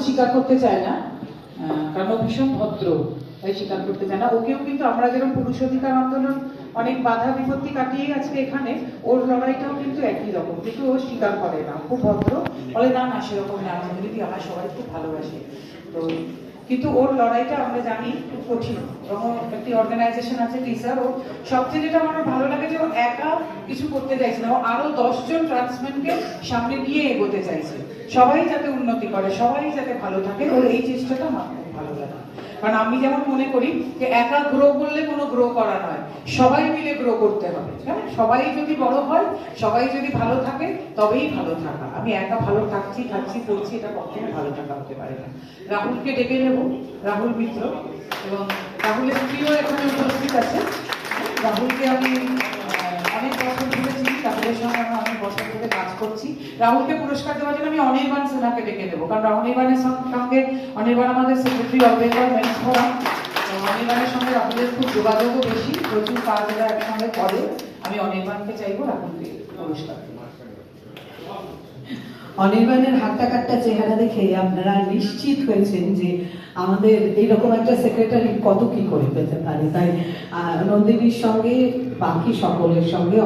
স্বীকার করতে চায় না, কারণ ও ভীষণ ভদ্র, তাই স্বীকার করতে চায় না। ওকেও কিন্তু আমরা যেরকম পুরুষ অধিকার আন্দোলন অনেক বাধা বিপত্তি কাটিয়ে আজকে এখানে, ওর লড়াইটাও কিন্তু একই রকম, কিন্তু ও স্বীকার করে না, খুব ভদ্র, বলে না না সেরকম না, আমাদের দিদি আমার সবাই খুব ভালোবাসে। তো কিন্তু ওর লড়াইটা আমরা জানি খুব কঠিন, এবং একটি অর্গানাইজেশন আছে টিসার, ও সবচেয়ে যেটা আমার ভালো লাগে যে ও একা কিছু করতে চাইছে না, ও আরো 10 জন ট্রান্সম্যানকে সামনে নিয়ে এগোতে চাইছে, সবাই যাতে উন্নতি করে, সবাই যাতে ভালো থাকে, ওর এই চেষ্টাটা আমার খুব ভালো লাগে। কারণ আমি যেমন মনে করি যে একা গ্রো করলে কোনো গ্রো করা নয়, সবাই মিলে গ্রো করতে হবে, হ্যাঁ, সবাই যদি বড় হয়, সবাই যদি ভালো থাকে, তবেই ভালো থাকা। আমি একা ভালো থাকছি করছি, এটা কখনো ভালো থাকা হতে পারে না। রাহুলকে ডেকে নেব, রাহুল মিত্র, এবং রাহুলের স্ত্রীও এখানে উপস্থিত আছে। রাহুলকে আমি অনেক বছর ধরে চিনি, রাহুলের সঙ্গে আমরা অনেক বছর ধরে কাজ করছি। রাহুলকে পুরস্কার দেওয়ার জন্য আমি অনির্বাণ সিনহাকে ডেকে দেবো, কারণ অনির্বাণের সঙ্গে, অনির্বাণ আমাদের secretary of Bengal men's forum, অনির্বাণের সঙ্গে রাহুলের খুব যোগাযোগও বেশি, প্রচুর কাজ এরা একসঙ্গে করে। আমি অনির্বাণকে চাইবো রাহুলকে পুরস্কার দেবো। অনির্বাণের হাট্টা কাট্টা চেহারা দেখে আপনারা নিশ্চিত হয়েছেন যে আমাদের এইরকম একটা সেক্রেটারি কত কি করে পেতে পারে। তাই নন্দিনীর সঙ্গে বাকি সকলের সঙ্গে